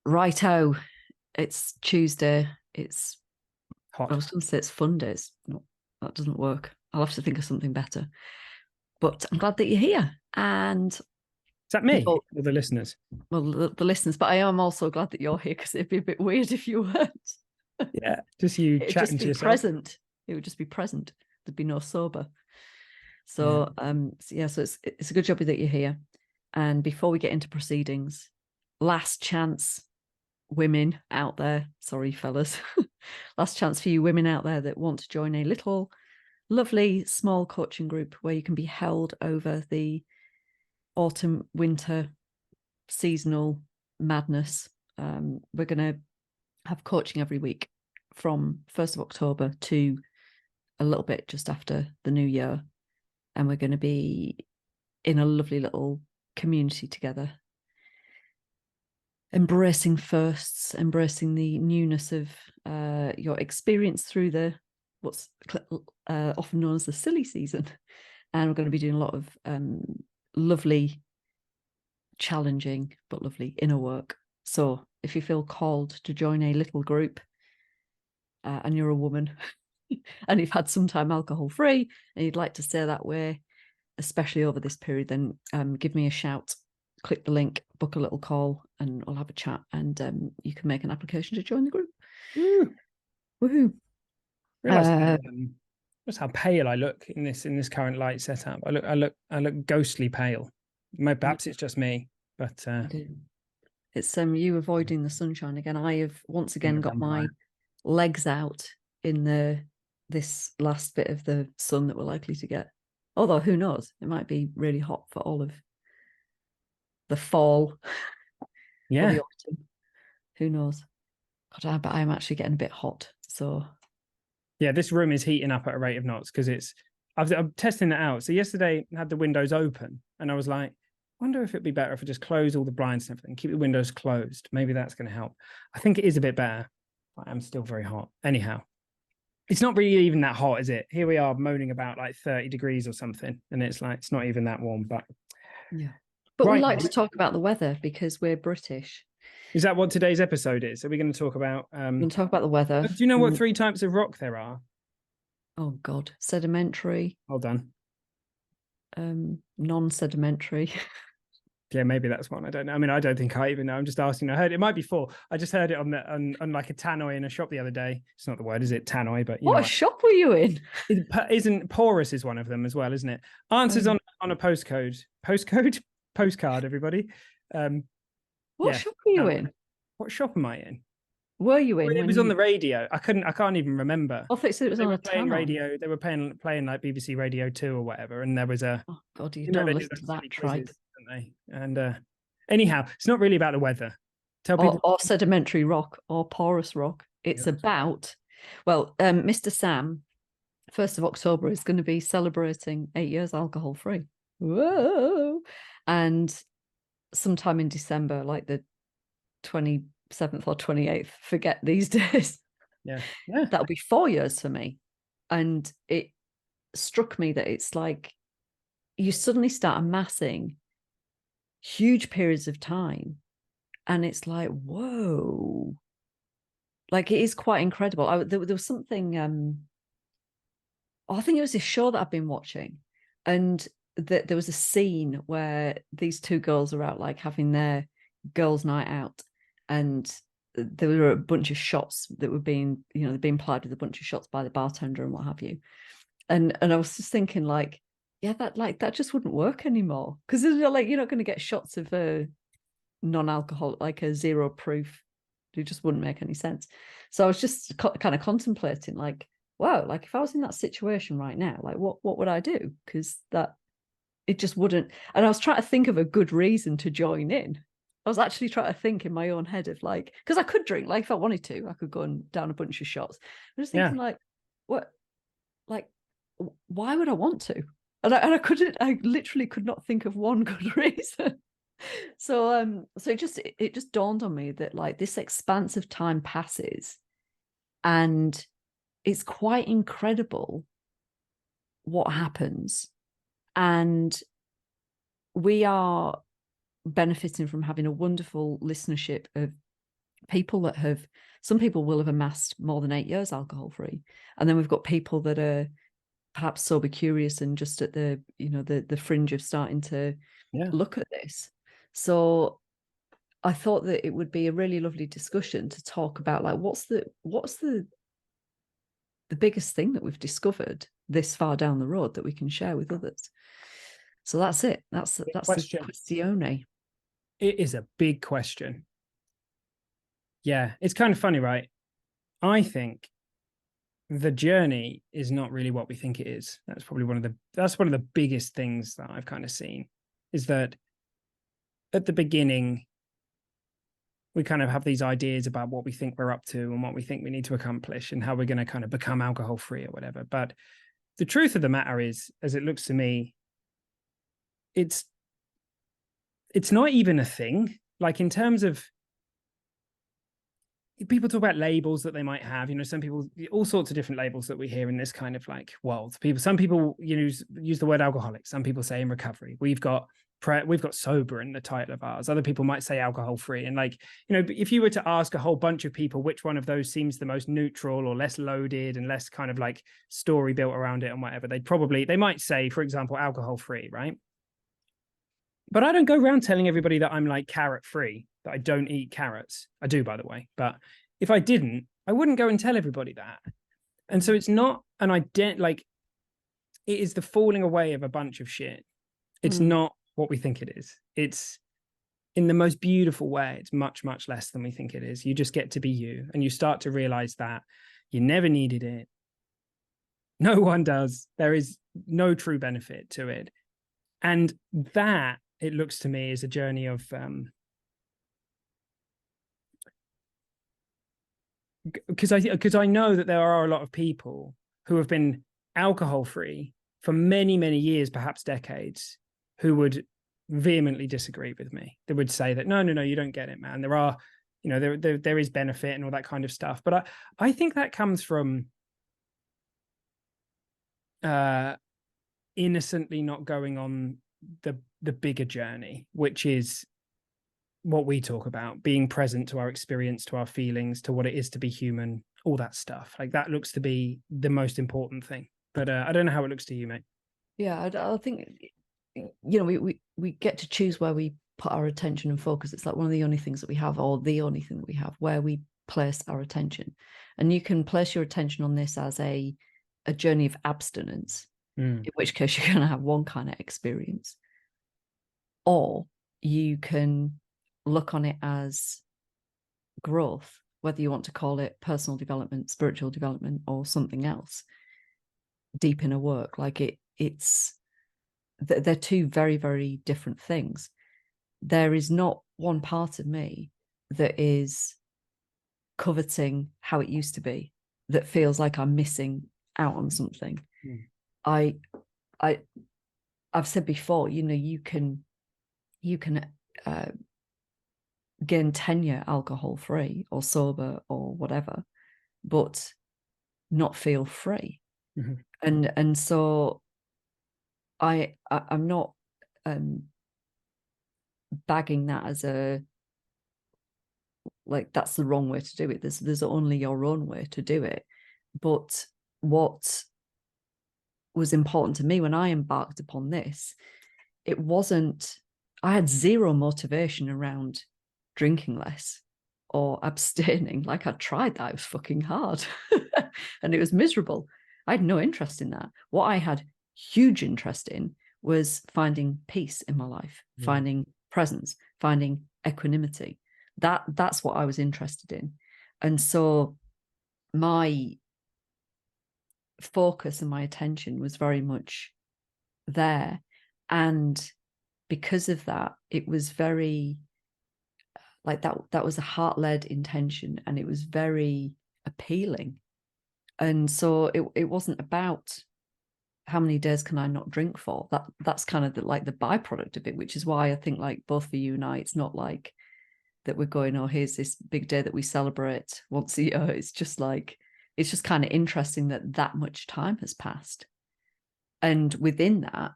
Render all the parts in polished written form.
Righto, it's Tuesday. Hot. I was going to say it's fun days. No, that doesn't work. I'll have to think of something better. But I'm glad that you're here. And Is that me or the listeners? Well, the listeners, but I am also glad that you're here because it'd be a bit weird if you weren't. Yeah, just you It'd chatting just to be yourself. present. It would just be present. There'd be no sober. So, so it's a good job that you're here. And before we get into proceedings, last chance, women out there, sorry, fellas, last chance for you women out there that want to join a little, lovely, small coaching group where you can be held over the autumn, winter, seasonal madness. We're going to have coaching every week from 1st of October to a little bit just after the new year. And we're going to be in a lovely little community together, embracing firsts, embracing the newness of your experience through the what's often known as the silly season. And we're going to be doing a lot of lovely, challenging, but lovely inner work. So if you feel called to join a little group and you're a woman and you've had some time alcohol free and you'd like to stay that way, especially over this period, then give me a shout, click the link, book a little call, and I'll have a chat, and you can make an application to join the group. Woohoo! That's how pale I look in this current light setup. I look ghostly pale. Perhaps it's just me, but it's you avoiding the sunshine again. I have once again got my legs out in this last bit of the sun that we're likely to get. Although who knows, it might be really hot for all of the fall. Yeah, or the autumn. Who knows? God, but I'm actually getting a bit hot. So yeah, this room is heating up at a rate of knots because I'm testing it out. So yesterday I had the windows open and I was like, wonder if it'd be better if I just close all the blinds and everything, keep the windows closed. Maybe that's going to help. I think it is a bit better, but I'm still very hot. Anyhow, it's not really even that hot, is it? Here we are moaning about like 30 degrees or something. And it's like, it's not even that warm, but yeah. But we like to talk about the weather because we're British. Is that what today's episode is? Are we going to talk about we're going to talk about the weather? Do you know what 3 types of rock there are? Oh God, sedimentary. Well done. Non-sedimentary. Yeah, maybe that's one. I don't know. I mean, I don't think I even know. I'm just asking. I heard it might be 4. I just heard it on like a tannoy in a shop the other day. It's not the word, is it? Tannoy, but what shop were you in? Isn't porous is one of them as well, isn't it? Answers on a postcard. Everybody. What shop were you in? What shop am I in? Were you in? It was on the radio. I can't even remember. I thought it was on a playing radio. They were playing like BBC Radio 2 or whatever, and there was a. Oh God, you don't listen to that tripe, quizzes, don't they? And anyhow, it's not really about the weather. Tell people or sedimentary rock or porous rock. It's about Mr. Sam. 1st of October is going to be celebrating 8 years alcohol free. Whoa! And sometime in December, like the 27th or 28th, forget these days. Yeah. That'll be 4 years for me. And it struck me that it's like you suddenly start amassing huge periods of time. And it's like, whoa. Like it is quite incredible. There was something, I think it was this show that I've been watching. And there was a scene where these 2 girls are out like having their girls' night out, and there were a bunch of shots that were being plied with a bunch of shots by the bartender and what have you. And I was just thinking like, yeah, that just wouldn't work anymore, because like you're not going to get shots of non-alcohol, like a 0 proof. It just wouldn't make any sense. So I was just kind of contemplating like, wow, like if I was in that situation right now, like what would I do? Because it just wouldn't. And I was trying to think of a good reason to join in. I was actually trying to think in my own head of like, because I could drink, like if I wanted to, I could go and down a bunch of shots. I was thinking like, what, like, why would I want to? And I literally could not think of one good reason. So it just dawned on me that like this expanse of time passes, and it's quite incredible what happens. And we are benefiting from having a wonderful listenership of some people will have amassed more than 8 years alcohol free, and then we've got people that are perhaps sober curious and just at the the fringe of starting to look at this. So I thought that it would be a really lovely discussion to talk about, like, what's the biggest thing that we've discovered this far down the road that we can share with others. So that's it. That's the questione. It is a big question. Yeah, it's kind of funny, right? I think the journey is not really what we think it is. That's probably one of the biggest things that I've kind of seen, is that at the beginning, we kind of have these ideas about what we think we're up to and what we think we need to accomplish and how we're going to kind of become alcohol free or whatever. But the truth of the matter is, as it looks to me, it's not even a thing. Like, in terms of, people talk about labels that they might have, some people, all sorts of different labels that we hear in this kind of like world. Some people use the word alcoholic. Some people say in recovery. We've got sober in the title of ours. Other people might say alcohol free. And like, if you were to ask a whole bunch of people which one of those seems the most neutral or less loaded and less kind of like story built around it and whatever, they might say, for example, alcohol free, right? But I don't go around telling everybody that I'm like carrot free, that I don't eat carrots. I do, by the way. But if I didn't, I wouldn't go and tell everybody that. And so it's not an ident, like, it is the falling away of a bunch of shit. It's not what we think it is. It's, in the most beautiful way, it's much, much less than we think it is. You just get to be you, and you start to realize that you never needed it. No one does. There is no true benefit to it. And that, it looks to me, is a journey of because I know that there are a lot of people who have been alcohol free for many, many years, perhaps decades, who would vehemently disagree with me. They would say that no, you don't get it, man. There are, there is benefit and all that kind of stuff. But I think that comes from innocently not going on the bigger journey, which is what we talk about, being present to our experience, to our feelings, to what it is to be human, all that stuff. Like, that looks to be the most important thing. But I don't know how it looks to you, mate. Yeah, I think, we get to choose where we put our attention and focus. It's like one of the only things that we have, or the only thing that we have, where we place our attention. And you can place your attention on this as a journey of abstinence, in which case you're going to have one kind of experience. Or you can look on it as growth, whether you want to call it personal development, spiritual development, or something else, deep inner work. Like, they're two very, very different things. There is not one part of me that is coveting how it used to be, that feels like I'm missing out on something. I've said before, you can gain tenure alcohol free or sober or whatever, but not feel free. And so I'm not bagging that as that's the wrong way to do it. There's only your own way to do it. But what was important to me when I embarked upon this, I had zero motivation around drinking less or abstaining. Like, I tried that. It was fucking hard and it was miserable. I had no interest in that. What I had huge interest in was finding peace in my life, finding presence, finding equanimity. That's what I was interested in. And so my focus and my attention was very much there. And because of that, it was very like that was a heart-led intention, and it was very appealing. And so it wasn't about how many days can I not drink for. That's kind of the byproduct of it, which is why I think, like, both for you and I, it's not like that we're going, oh, here's this big day that we celebrate once a year. It's just kind of interesting that much time has passed. And within that,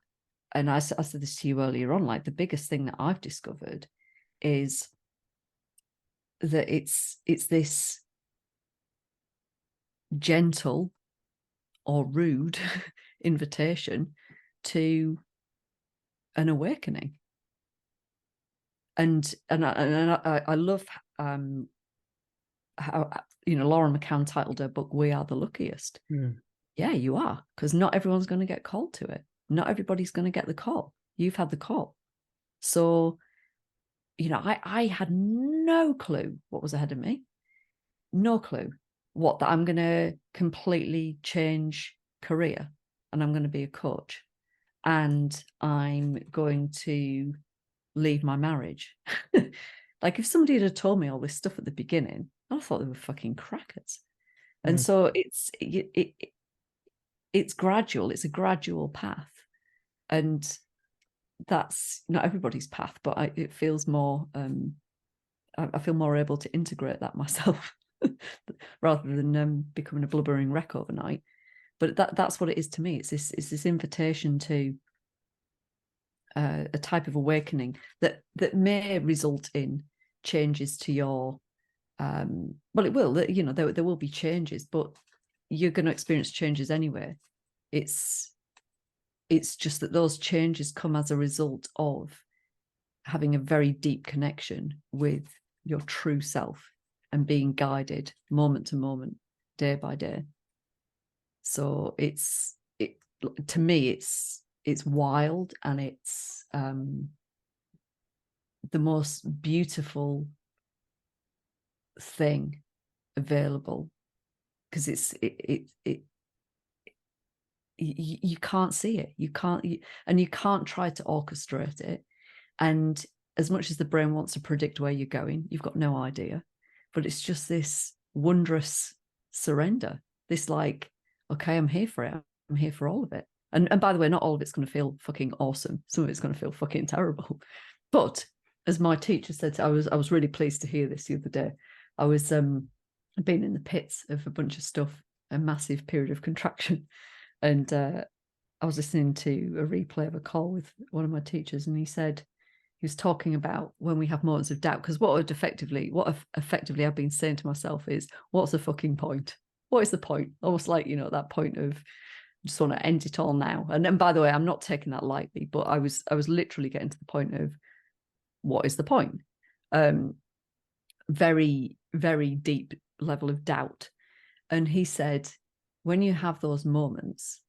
and I said this to you earlier on, like, the biggest thing that I've discovered is that it's this gentle or rude invitation to an awakening. And I love how, you know, Lauren McCann titled her book "We Are the Luckiest." Yeah, you are, because not everyone's going to get called to it. Not everybody's going to get the call. You've had the call. So, you know, I had no clue what was ahead of me. No clue that I'm going to completely change career and I'm going to be a coach and I'm going to leave my marriage. Like, if somebody had told me all this stuff at the beginning, I thought they were fucking crackers. And so it's gradual. It's a gradual path. And that's not everybody's path, but it feels more, I feel more able to integrate that myself rather than becoming a blubbering wreck overnight. But that's what it is to me. It's this invitation to a type of awakening that may result in changes to your, well, it will, you know, there will be changes, but you're going to experience changes anyway. It's just that those changes come as a result of having a very deep connection with your true self and being guided moment to moment, day by day. So to me, it's wild, and it's the most beautiful thing available, because you can't see it, you can't try to orchestrate it. And as much as the brain wants to predict where you're going, you've got no idea. But it's just this wondrous surrender, this like, okay, I'm here for it, I'm here for all of it. And by the way, not all of it's going to feel fucking awesome. Some of it's going to feel fucking terrible. But as my teacher said, I was really pleased to hear this the other day. I was being in the pits of a bunch of stuff, a massive period of contraction. And I was listening to a replay of a call with one of my teachers, and he was talking about when we have moments of doubt, because what effectively I've been saying to myself is, what's the fucking point? What is the point? Almost like, you know, that point of just want to end it all now. And then, by the way, I'm not taking that lightly, but I was literally getting to the point of, what is the point? Very, very deep level of doubt. And he said, when you have those moments,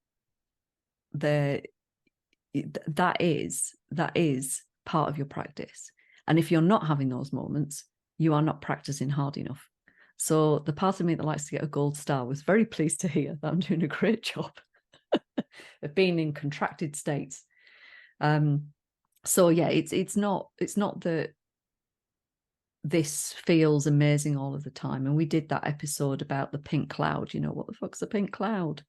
that is part of your practice. And if you're not having those moments, you are not practicing hard enough. So the part of me that likes to get a gold star was very pleased to hear that I'm doing a great job of being in contracted states. So yeah, it's not that this feels amazing all of the time. And we did that episode about the pink cloud, you know, what the fuck's a pink cloud,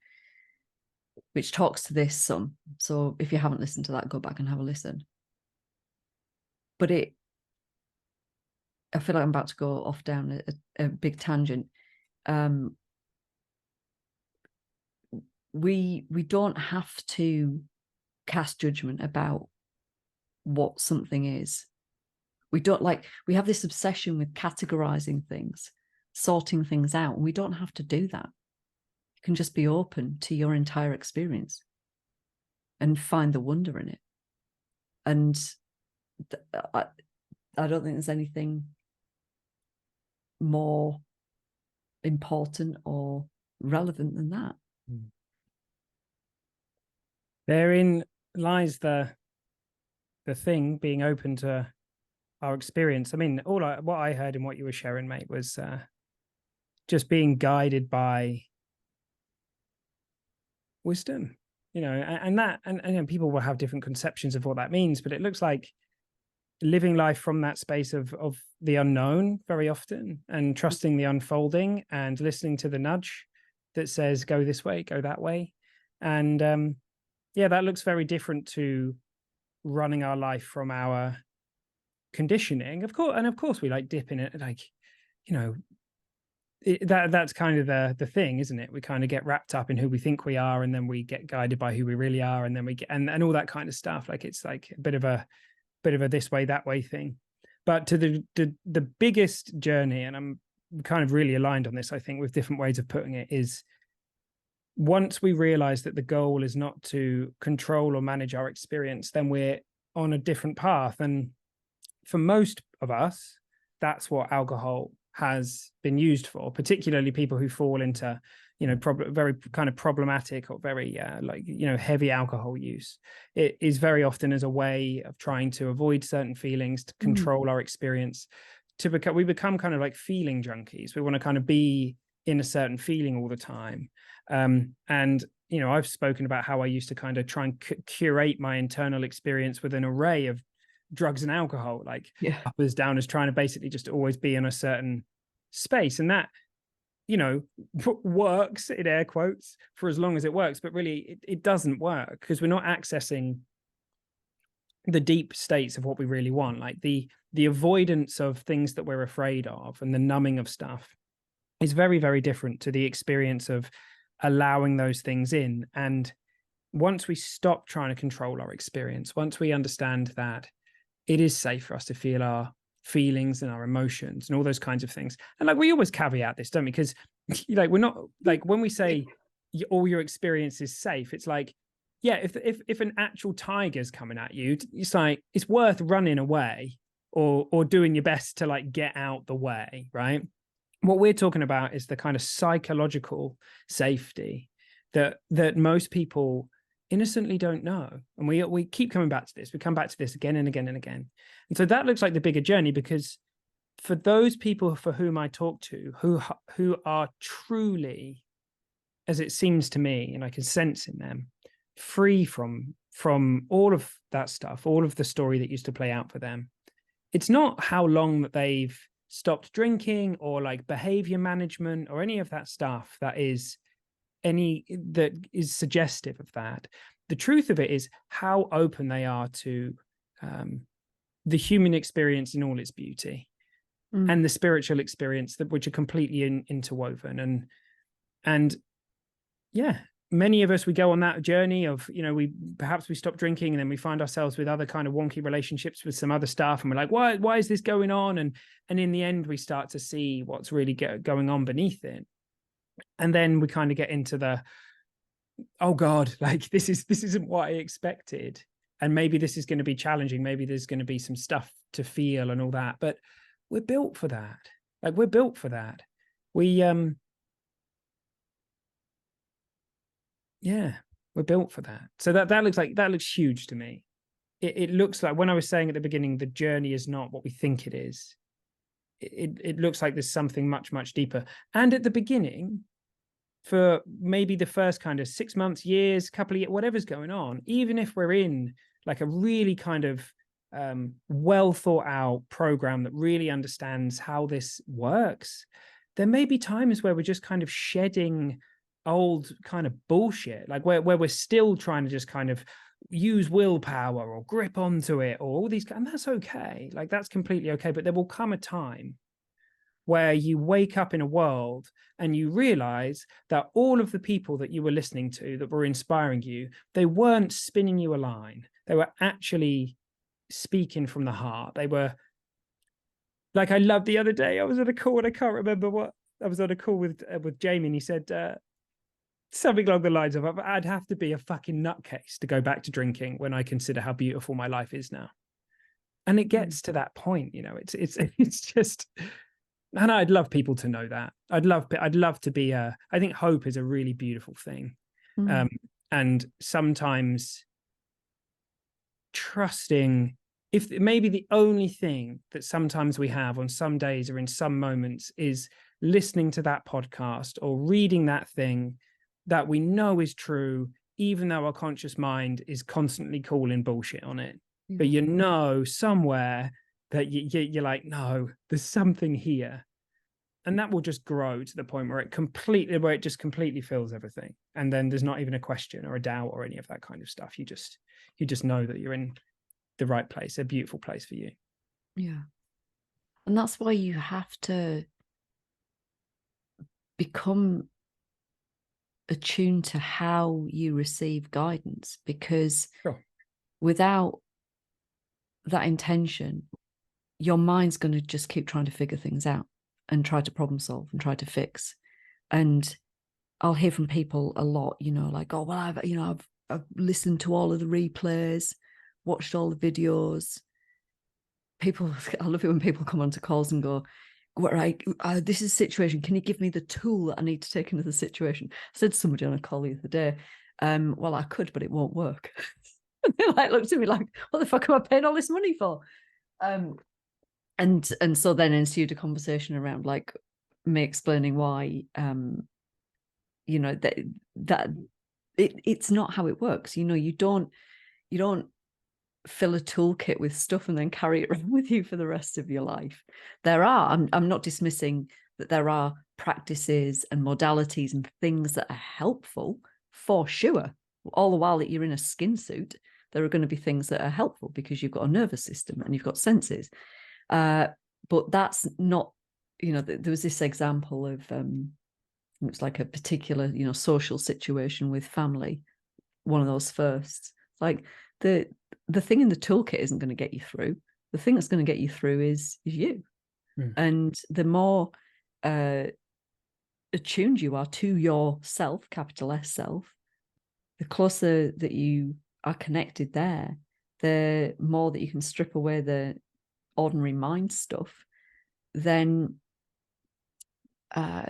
which talks to this some. So if you haven't listened to that, go back and have a listen. But I feel like I'm about to go off down a big tangent. We don't have to cast judgment about what something is. We have this obsession with categorizing things, sorting things out. And we don't have to do that. You can just be open to your entire experience and find the wonder in it. And I don't think there's anything more important or relevant than that. Therein lies the thing, being open to our experience. I mean, what I heard in what you were sharing, mate, was just being guided by wisdom, you know, and people will have different conceptions of what that means, but it looks like living life from that space of the unknown very often, and trusting the unfolding and listening to the nudge that says, go this way, go that way. And yeah, that looks very different to running our life from our conditioning, of course. And of course we like dip in it, like, you know, that's kind of the thing, isn't it? We kind of get wrapped up in who we think we are, and then we get guided by who we really are, and then we get and all that kind of stuff. Like, it's like a bit of a this way, that way thing. But to the biggest journey, and I'm kind of really aligned on this, I think, with different ways of putting it, is once we realize that the goal is not to control or manage our experience, then we're on a different path. And for most of us, that's what alcohol has been used for, particularly people who fall into, very kind of problematic or very heavy alcohol use. It is very often as a way of trying to avoid certain feelings, to control our experience, we become kind of like feeling junkies. We want to kind of be in a certain feeling all the time. And I've spoken about how I used to kind of try and curate my internal experience with an array of drugs and alcohol, like uppers, downers, trying to basically just always be in a certain space. And that, works in air quotes for as long as it works, but really it doesn't work, because we're not accessing the deep states of what we really want, like the avoidance of things that we're afraid of and the numbing of stuff is very, very different to the experience of allowing those things in. And once we stop trying to control our experience, once we understand that it is safe for us to feel our feelings and our emotions and all those kinds of things. And like, we always caveat this, don't we? Because we're not like, when we say all your experience is safe, it's like, yeah, if an actual tiger's coming at you, it's like, it's worth running away or doing your best to like get out the way, right? What we're talking about is the kind of psychological safety that most people innocently don't know. And we keep coming back to this. We come back to this again and again and again. And so that looks like the bigger journey, because for those people for whom I talk to, who are truly, as it seems to me, and I can sense in them, free from all of that stuff, all of the story that used to play out for them, it's not how long that they've stopped drinking or like behavior management or any of that stuff that is suggestive of that. The truth of it is how open they are to the human experience in all its beauty and the spiritual experience, which are completely interwoven. And yeah, many of us, we go on that journey of, we stop drinking and then we find ourselves with other kind of wonky relationships with some other stuff, and we're like, why is this going on? And in the end, we start to see what's really going on beneath it. And then we kind of get into the, oh God, like this isn't what I expected. And maybe this is going to be challenging. Maybe there's going to be some stuff to feel and all that, but we're built for that. Like, we're built for that. We're built for that. So that looks huge to me. It looks like, when I was saying at the beginning, the journey is not what we think it is. It looks like there's something much, much deeper. And at the beginning, for maybe the first kind of 6 months, years, couple of years, whatever's going on, even if we're in like a really kind of well thought out program that really understands how this works, there may be times where we're just kind of shedding old kind of bullshit, like where we're still trying to just kind of use willpower or grip onto it or all these, and that's okay. Like, that's completely okay. But there will come a time where you wake up in a world and you realize that all of the people that you were listening to that were inspiring you, they weren't spinning you a line. They were actually speaking from the heart. They were like, I love the other day, I was on a call and I can't remember what, I was on a call with Jamie, and he said something along the lines of, I'd have to be a fucking nutcase to go back to drinking when I consider how beautiful my life is now. And it gets to that point, it's just, and I'd love people to know that. I'd love to be I think hope is a really beautiful thing. And sometimes trusting, if maybe the only thing that sometimes we have on some days or in some moments is listening to that podcast or reading that thing that we know is true, even though our conscious mind is constantly calling bullshit on it. But somewhere that you're like, no, there's something here. And that will just grow to the point where it just completely fills everything. And then there's not even a question or a doubt or any of that kind of stuff. You just know that you're in the right place, a beautiful place for you. Yeah. And that's why you have to become attuned to how you receive guidance, because without that intention, your mind's going to just keep trying to figure things out and try to problem solve and try to fix. And I'll hear from people a lot, you know, like, oh, well, I've listened to all of the replays, watched all the videos. People, I love it when people come onto calls and go, right, this is a situation. Can you give me the tool that I need to take into the situation? I said to somebody on a call the other day, well, I could, but it won't work. They like looked at me like, what the fuck am I paying all this money for? And so then ensued a conversation around like me explaining why, you know, that it's not how it works. You know, you don't fill a toolkit with stuff and then carry it around with you for the rest of your life. I'm not dismissing that there are practices and modalities and things that are helpful for sure. All the while that you're in a skin suit, there are going to be things that are helpful because you've got a nervous system and you've got senses. But that's not, you know, there was this example of, it's like a particular, you know, social situation with family, one of those firsts. Like the thing in the toolkit isn't going to get you through. The thing that's going to get you through is you. And the more attuned you are to yourself, capital S self, the closer that you are connected there, the more that you can strip away the ordinary mind stuff, then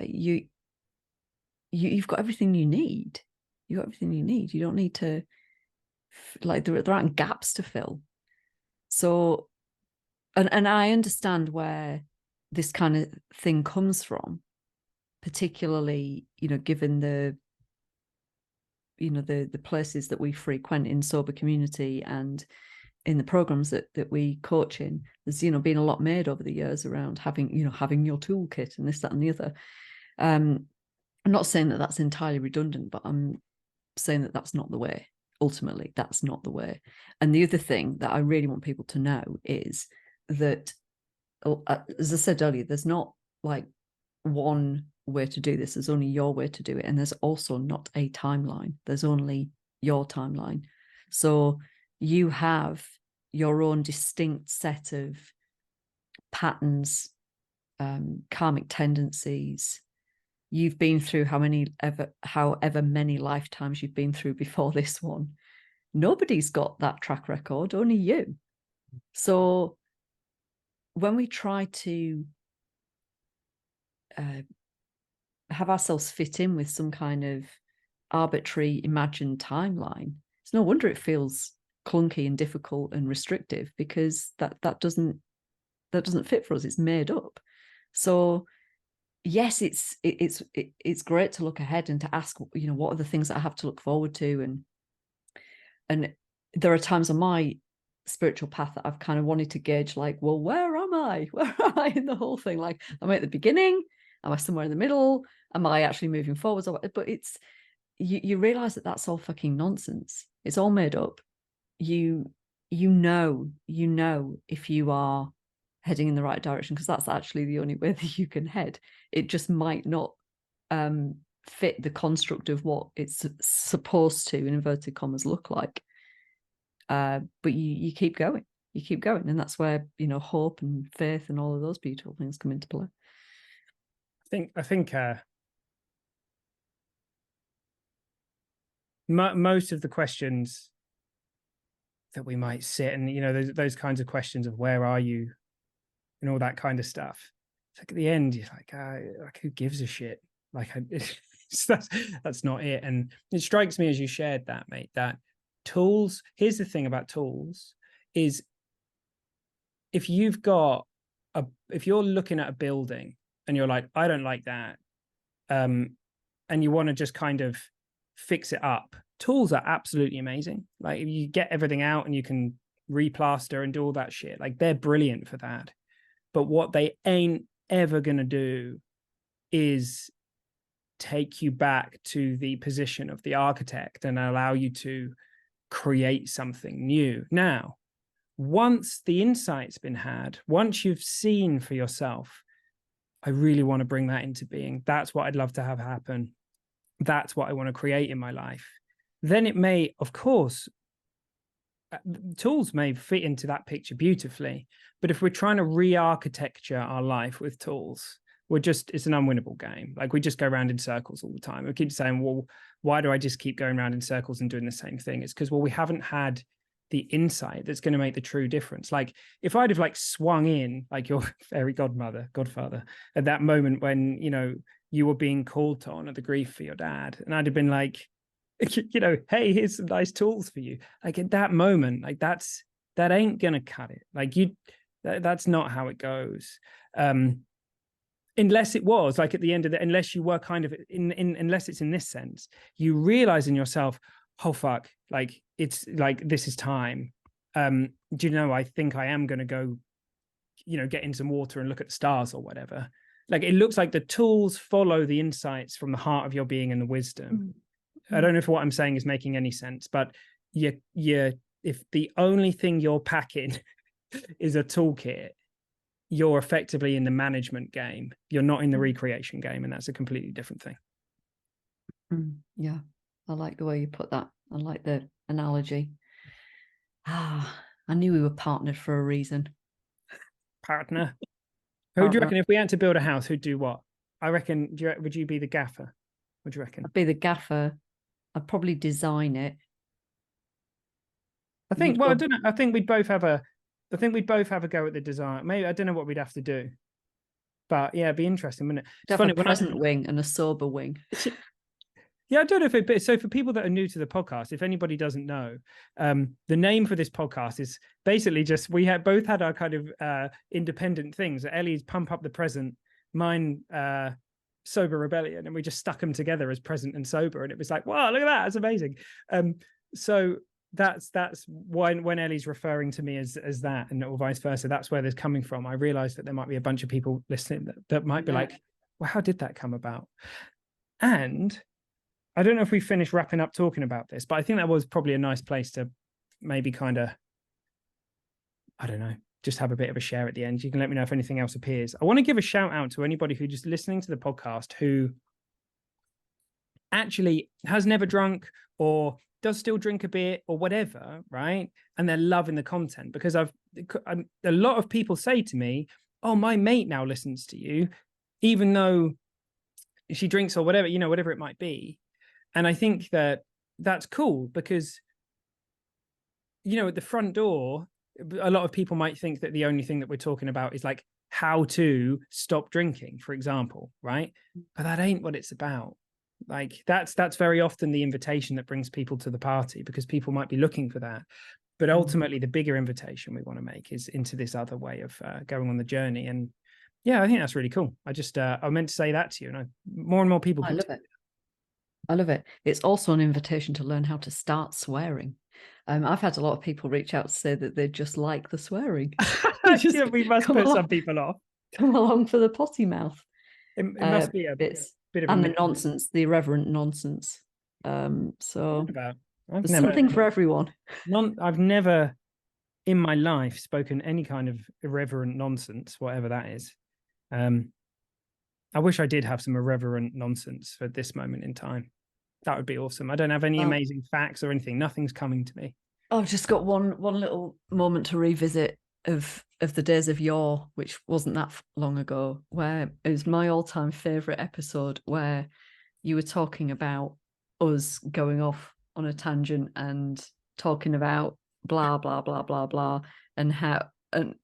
you've got everything you need. You've got everything you need. You don't need to, like, there aren't gaps to fill. So, and I understand where this kind of thing comes from, particularly, you know, given the, you know, the places that we frequent in sober community and in the programs that we coach in. There's, you know, been a lot made over the years around having your toolkit and this, that, and the other. I'm not saying that that's entirely redundant, but I'm saying that that's not the way. Ultimately, that's not the way. And the other thing that I really want people to know is that, as I said earlier, there's not like one way to do this. There's only your way to do it. And there's also not a timeline. There's only your timeline. So you have your own distinct set of patterns, karmic tendencies. You've been through however many lifetimes you've been through before this one. Nobody's got that track record, only you. So when we try to have ourselves fit in with some kind of arbitrary imagined timeline, it's no wonder it feels clunky and difficult and restrictive, because that doesn't fit for us. It's made up. So yes, it's great to look ahead and to ask, you know, what are the things that I have to look forward to, and there are times on my spiritual path that I've kind of wanted to gauge, like, well, where am I in the whole thing? Like, am I at the beginning? Am I somewhere in the middle? Am I actually moving forwards? But it's, you realize that that's all fucking nonsense. It's all made up. You know if you are heading in the right direction, because that's actually the only way that you can head. It just might not fit the construct of what it's supposed to, in inverted commas, look like. But you keep going. You keep going. And that's where, you know, hope and faith and all of those beautiful things come into play. I think most of the questions that we might sit and, you know, those kinds of questions of where are you and all that kind of stuff, it's like at the end you're like who gives a shit? Like that's not it. And it strikes me as you shared that, mate, that tools, here's the thing about tools, is if you're looking at a building and you're like, I don't like that, and you want to just kind of fix it up, tools are absolutely amazing. Like, if you get everything out and you can replaster and do all that shit, like, they're brilliant for that. But what they ain't ever going to do is take you back to the position of the architect and allow you to create something new. Now, once the insight's been had, once you've seen for yourself, I really want to bring that into being. That's what I'd love to have happen. That's what I want to create in my life. Then it may, of course, tools may fit into that picture beautifully, but if we're trying to re-architecture our life with tools, it's an unwinnable game. Like, we just go around in circles all the time. We keep saying, well, why do I just keep going around in circles and doing the same thing? It's because, well, we haven't had the insight that's going to make the true difference. Like, if I'd have like swung in like your fairy godfather at that moment when, you know, you were being called on at the grief for your dad, and I'd have been like, you know, hey, here's some nice tools for you. Like, at that moment, like that ain't gonna cut it. Like, that's not how it goes. Unless it was like at the end of it, unless you were kind of unless it's in this sense, you realize in yourself, oh fuck, like, it's like, this is time. Do you know, I think I am going to go, you know, get in some water and look at the stars or whatever. Like, it looks like the tools follow the insights from the heart of your being and the wisdom. I don't know if what I'm saying is making any sense, but if the only thing you're packing is a toolkit, you're effectively in the management game. You're not in the recreation game, and that's a completely different thing. Yeah, I like the way you put that. I like the analogy. I knew we were partnered for a reason. Partner. Who do you reckon, if we had to build a house, who'd do what? I reckon, would you be the gaffer? What do you reckon? I'd be the gaffer. I'd probably design it. I think, well, I don't know. I think we'd both have a go at the design. Maybe, I don't know what we'd have to do. But yeah, it'd be interesting, wouldn't it? It's funny, a present wing and a sober wing. Yeah, I don't know if so for people that are new to the podcast, if anybody doesn't know, the name for this podcast is basically just, we both had our kind of independent things. Ellie's Pump Up the Present, mine Sober Rebellion, and we just stuck them together as present and sober, and it was like, wow, look at that, that's amazing. So that's why when Ellie's referring to me as that, and or vice versa, that's where there's coming from. I realized that there might be a bunch of people listening that might be like, well, how did that come about? And I don't know if we finished wrapping up talking about this, but I think that was probably a nice place to maybe kind of, I don't know, just have a bit of a share at the end. You can let me know if anything else appears. I want to give a shout out to anybody who just listening to the podcast who actually has never drunk or does still drink a bit or whatever, right? And they're loving the content, because a lot of people say to me, oh, my mate now listens to you, even though she drinks or whatever, you know, whatever it might be. And I think that that's cool, because, you know, at the front door, a lot of people might think that the only thing that we're talking about is like how to stop drinking, for example, right? But that ain't what it's about. Like, that's very often the invitation that brings people to the party, because people might be looking for that. But ultimately, the bigger invitation we want to make is into this other way of going on the journey. And yeah, I think that's really cool. I just I meant to say that to you, and more and more people. I love it. I love it. It's also an invitation to learn how to start swearing. I've had a lot of people reach out to say that they just like the swearing. Yeah, we must put some people off. Come along for the potty mouth. It must be a bit of and the nonsense, the irreverent nonsense. So there's never, something for everyone. I've never in my life spoken any kind of irreverent nonsense, whatever that is. I wish I did have some irreverent nonsense for this moment in time. That would be awesome. I don't have any amazing facts or anything. Nothing's coming to me. I've just got one little moment to revisit of the days of yore, which wasn't that long ago, where it was my all-time favorite episode, where you were talking about us going off on a tangent and talking about blah blah blah blah blah, and how, and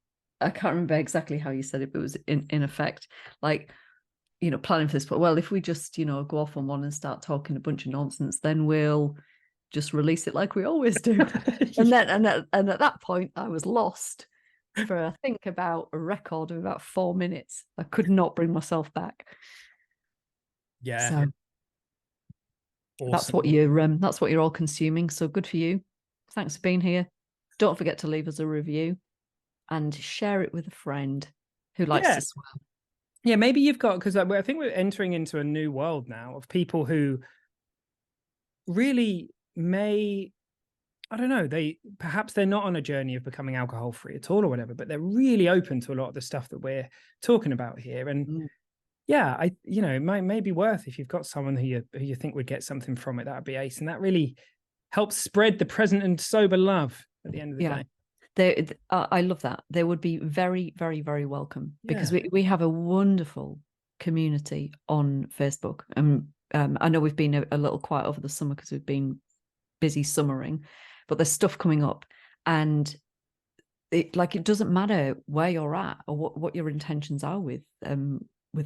I can't remember exactly how you said it, but it was in effect like, you know, planning for this, but well, if we just, you know, go off on one and start talking a bunch of nonsense, then we'll just release it like we always do. and at that point I was lost for I think about a record of about 4 minutes. I could not bring myself back. Yeah. So awesome. That's what you're all consuming. So good for you. Thanks for being here. Don't forget to leave us a review and share it with a friend who likes to swear. Yeah, maybe you've got, because I think we're entering into a new world now of people who really may, I don't know, perhaps they're not on a journey of becoming alcohol free at all or whatever, but they're really open to a lot of the stuff that we're talking about here. And yeah, it may be worth, if you've got someone who you think would get something from it, that'd be ace. And that really helps spread the present and sober love at the end of the day. I love that. They would be very, very, very welcome because we have a wonderful community on Facebook. I know we've been a little quiet over the summer because we've been busy summering, but there's stuff coming up, and it doesn't matter where you're at or what your intentions are with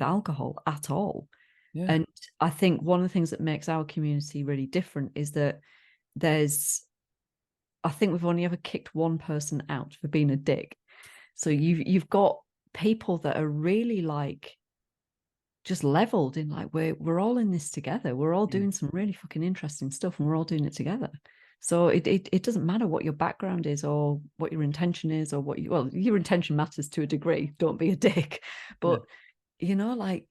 alcohol at all. Yeah. And I think one of the things that makes our community really different is that I think we've only ever kicked one person out for being a dick. So you've got people that are really like just leveled in like we're all in this together. We're all doing some really fucking interesting stuff, and we're all doing it together. So it doesn't matter what your background is or what your intention is or your intention matters to a degree. Don't be a dick, but like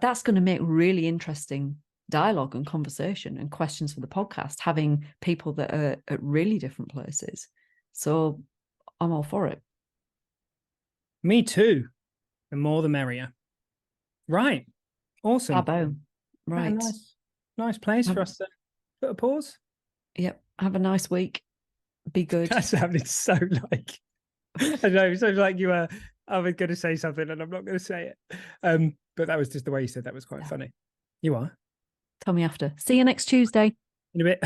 that's going to make really interesting dialogue and conversation and questions for the podcast, having people that are at really different places. So I'm all for it. Me too. The more the merrier. Right. Awesome. Bravo. Right. Nice place for us to put a pause. Yep. Have a nice week. Be good. That sounded so like I know, so like you were I was going to say something and I'm not going to say it. But that was just the way you said that was quite funny. You are. Tell me after. See you next Tuesday. In a bit.